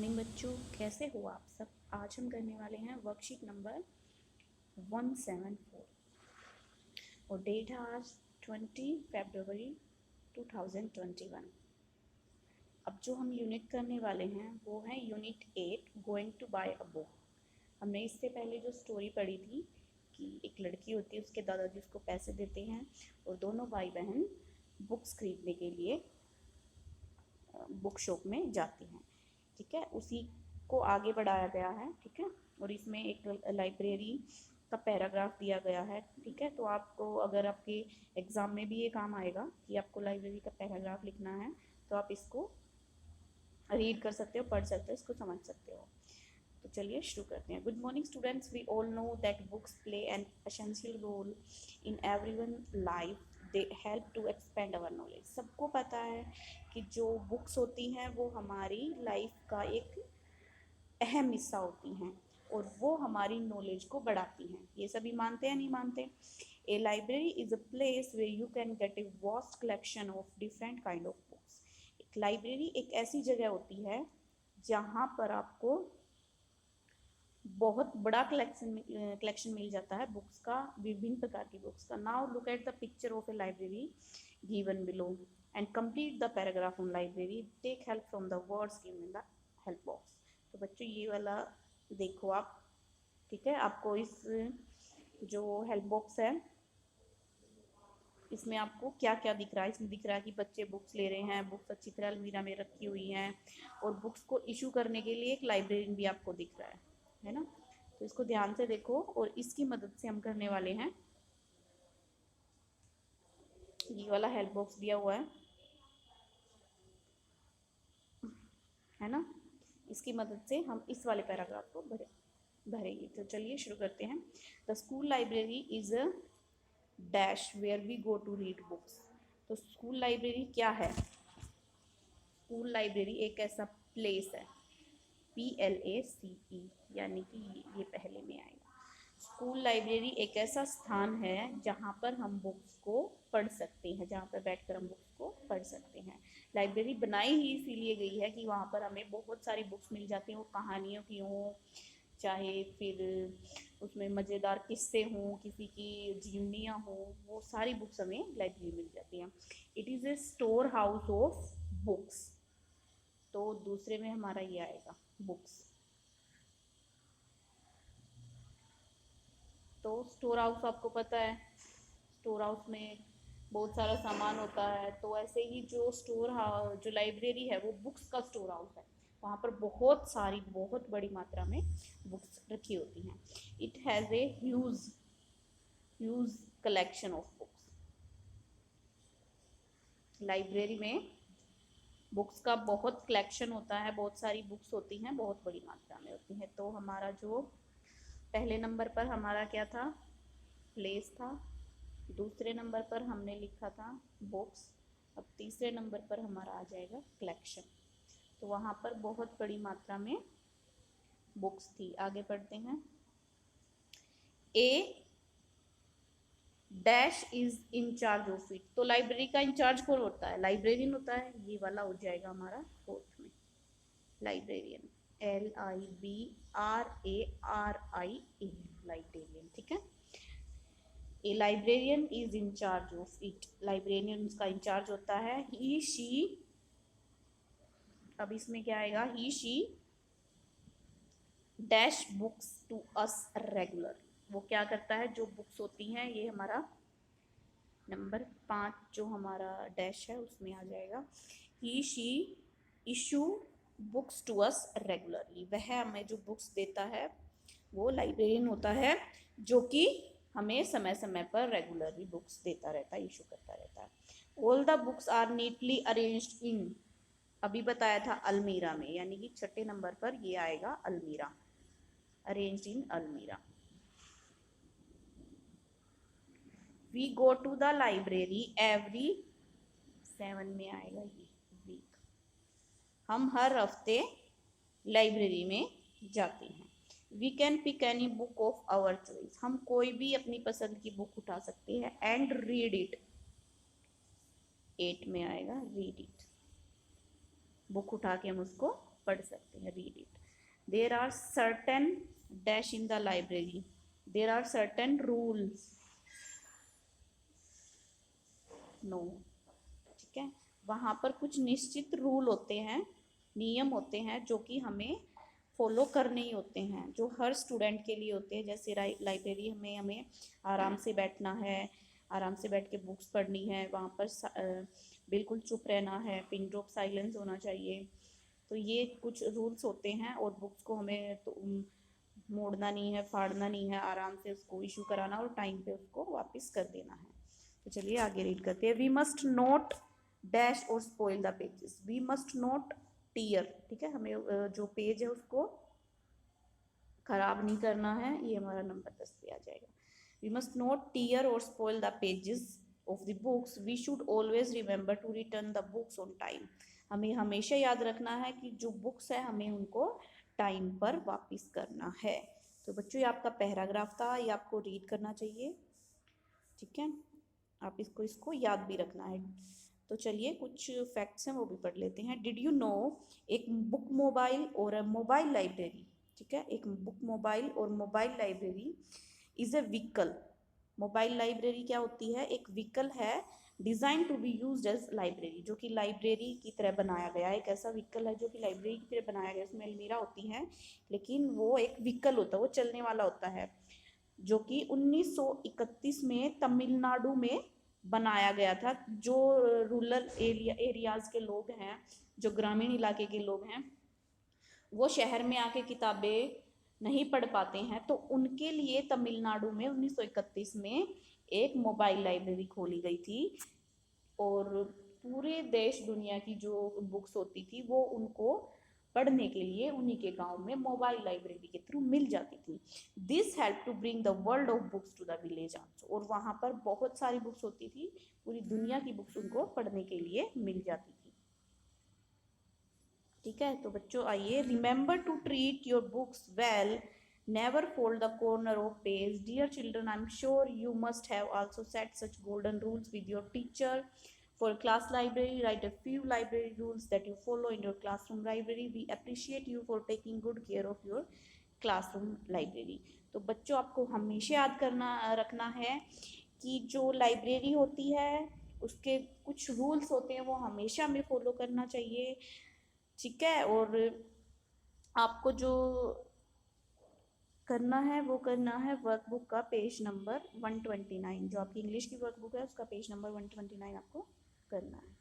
Morning बच्चों, कैसे हो आप सब। आज हम करने वाले हैं वर्कशीट नंबर 174 और डेट है आज 20 फरवरी 2021। अब जो हम यूनिट करने वाले हैं वो है unit 8 going to buy a book. हमने इससे पहले जो स्टोरी पढ़ी थी कि एक लड़की होती है, उसके दादाजी उसको पैसे देते हैं और दोनों भाई बहन बुक्स खरीदने के लिए बुक शॉप में जाती हैं। ठीक है, उसी को आगे बढ़ाया गया है। ठीक है, और इसमें एक लाइब्रेरी का पैराग्राफ दिया गया है। ठीक है, तो आपको अगर आपके एग्ज़ाम में भी ये काम आएगा कि आपको लाइब्रेरी का पैराग्राफ लिखना है, तो आप इसको रीड कर सकते हो, पढ़ सकते हो, इसको समझ सकते हो। तो चलिए शुरू करते हैं। Good morning students, we all know that books play an essential role in everyone life. They help to expand our knowledge. सबको पता है कि जो बुक्स होती हैं वो हमारी लाइफ का एक अहम हिस्सा होती हैं और वो हमारी नॉलेज को बढ़ाती हैं। ये सभी मानते हैं, नहीं मानते? A library is a place where you can get a vast collection of different kind of books. एक लाइब्रेरी एक ऐसी जगह होती है जहाँ पर आपको बहुत बड़ा कलेक्शन मिल जाता है बुक्स का, विभिन्न प्रकार की बुक्स का। Now look at the picture of a library given below and complete the paragraph on library. Take help from the words given in the help box. तो बच्चों ये वाला देखो आप। ठीक है, आपको इस जो हेल्प बॉक्स है इसमें आपको क्या क्या दिख रहा है। इसमें दिख रहा है कि बच्चे बुक्स ले रहे हैं, बुक्स अच्छी तरह अलमीरा में रखी हुई हैं और बुक्स को इशू करने के लिए एक लाइब्रेरियन भी आपको दिख रहा है ना। तो इसको ध्यान से देखो और इसकी मदद से हम करने वाले हैं। ये वाला हेल्प बॉक्स दिया हुआ है ना, इसकी मदद से हम इस वाले पैराग्राफ को भरेंगे। तो चलिए शुरू करते हैं। The school library is a dash where we go to read books. तो स्कूल लाइब्रेरी क्या है? स्कूल लाइब्रेरी एक ऐसा प्लेस है, PLACE, यानी कि ये पहले में आएगा। स्कूल लाइब्रेरी एक ऐसा स्थान है जहाँ पर हम बुक्स को पढ़ सकते हैं, जहाँ पर बैठकर हम बुक्स को पढ़ सकते हैं। लाइब्रेरी बनाई ही इसीलिए गई है कि वहाँ पर हमें बहुत सारी बुक्स मिल जाती हैं, वो कहानियों की हों, चाहे फिर उसमें मज़ेदार किस्से हों, किसी की जीवनियाँ हों, वो सारी बुक्स हमें लाइब्रेरी मिल जाती हैं। It is a store house of books. तो दूसरे में हमारा ये आएगा बुक्स। तो स्टोर हाउस आपको पता है, स्टोर हाउस में बहुत सारा सामान होता है। तो ऐसे ही जो स्टोर हाउस, जो लाइब्रेरी है, वो बुक्स का स्टोर हाउस है। वहाँ पर बहुत सारी, बहुत बड़ी मात्रा में बुक्स रखी होती हैं। It has a huge collection of books. Library में बुक्स का बहुत कलेक्शन होता है, बहुत सारी बुक्स होती हैं, बहुत बड़ी मात्रा में होती हैं। तो हमारा जो पहले नंबर पर हमारा क्या था, प्लेस था। दूसरे नंबर पर हमने लिखा था बुक्स। अब तीसरे नंबर पर हमारा आ जाएगा कलेक्शन। तो वहाँ पर बहुत बड़ी मात्रा में बुक्स थी। आगे पढ़ते हैं। A dash is in charge of it. तो लाइब्रेरी का इंचार्ज कौन होता है? लाइब्रेरियन होता है। ये वाला हो जाएगा हमारा फोर्थ में, लाइब्रेरियन, LIBRARIAN, लाइब्रेरियन। ठीक है, a librarian is in charge of it. Librarian उसका इंचार्ज होता है। ही शी, अब इसमें क्या आएगा, he she dash books to us regular. वो क्या करता है, जो बुक्स होती हैं, ये हमारा नंबर 5 जो हमारा डैश है उसमें आ जाएगा। He she issue books to us regularly. वह हमें जो बुक्स देता है वो लाइब्रेरियन होता है, जो कि हमें समय समय पर रेगुलरली बुक्स देता रहता है, इशू करता रहता है। All the books are neatly arranged in, अभी बताया था अलमीरा में, यानी कि छठे नंबर पर ये आएगा अलमीरा, arranged in almirah. We go to the library every 7 में आएगा ये वीक। हम हर हफ्ते लाइब्रेरी में जाते हैं। We can pick any book of our choice. हम कोई भी अपनी पसंद की बुक उठा सकते हैं। एंड रीड इट, 8 में आएगा रीड इट। बुक उठा के हम उसको पढ़ सकते हैं, read it. There are certain dash in the library, there are certain rules, no, ठीक है। वहाँ पर कुछ निश्चित रूल होते हैं, नियम होते हैं जो कि हमें फॉलो करने ही होते हैं, जो हर स्टूडेंट के लिए होते हैं। जैसे लाइब्रेरी में हमें आराम से बैठना है, आराम से बैठ के बुक्स पढ़नी है, वहाँ पर बिल्कुल चुप रहना है, पिन ड्रॉप साइलेंस होना चाहिए। तो ये कुछ रूल्स होते हैं, और बुक्स को हमें तो मोड़ना नहीं है, फाड़ना नहीं है, आराम से उसको इशू कराना और टाइम पे उसको वापस कर देना है। तो चलिए आगे रीड करते हैं। वी मस्ट नोट डैश और spoil the pages, we must not tear, ठीक है, हमें जो पेज है उसको खराब नहीं करना है। ये हमारा नंबर 10 पे आ जाएगा। वी मस्ट नॉट टीयर और spoil the pages of the books, we should always remember to return the books on time, हमें हमेशा याद रखना है कि जो बुक्स है हमें उनको टाइम पर वापस करना है। तो बच्चों ये आपका पैराग्राफ था, ये आपको रीड करना चाहिए, ठीक है, आप इसको याद भी रखना है। तो चलिए कुछ फैक्ट्स हैं वो भी पढ़ लेते हैं। डिड यू नो एक बुक मोबाइल और अ मोबाइल लाइब्रेरी, ठीक है, एक बुक मोबाइल और mobile library is a vehicle, mobile library क्या होती है, एक व्हीकल है, design to be used as library, जो कि लाइब्रेरी की तरह बनाया गया है, एक ऐसा व्हीकल है जो कि लाइब्रेरी की तरह बनाया गया है। उसमें अलमीरा होती है, लेकिन वो एक व्हीकल होता है, वो चलने वाला होता है, जो कि 1931 में तमिलनाडु में बनाया गया था। जो रूरल एरियाज के लोग हैं, जो ग्रामीण इलाके के लोग हैं, वो शहर में आके किताबें नहीं पढ़ पाते हैं, तो उनके लिए तमिलनाडु में 1931 में एक मोबाइल लाइब्रेरी खोली गई थी, और पूरे देश दुनिया की जो बुक्स होती थी वो उनको पढ़ने के लिए उन्हीं के गांव में मोबाइल लाइब्रेरी के थ्रू मिल जाती थी। This help to bring the world of books to the village also, और वहाँ पर बहुत सारी बुक्स होती थी, पूरी दुनिया की बुक्स उनको पढ़ने के लिए मिल जाती थी, ठीक है। तो बच्चों आइए, remember to treat your books well, never fold the corner of page, dear children, I'm sure you must have also set such golden rules with your teacher. For class library, write a few library rules that you follow in your classroom library. We appreciate you for taking good care of your classroom library. तो बच्चों आपको हमेशा याद करना रखना है कि जो लाइब्रेरी होती है उसके कुछ रूल्स होते हैं, वो हमेशा हमें फॉलो करना चाहिए, ठीक है। और आपको जो करना है वो करना है वर्कबुक का पेज नंबर 129, जो आपकी इंग्लिश की वर्कबुक है उसका पेज नंबर 129 आपको करना है।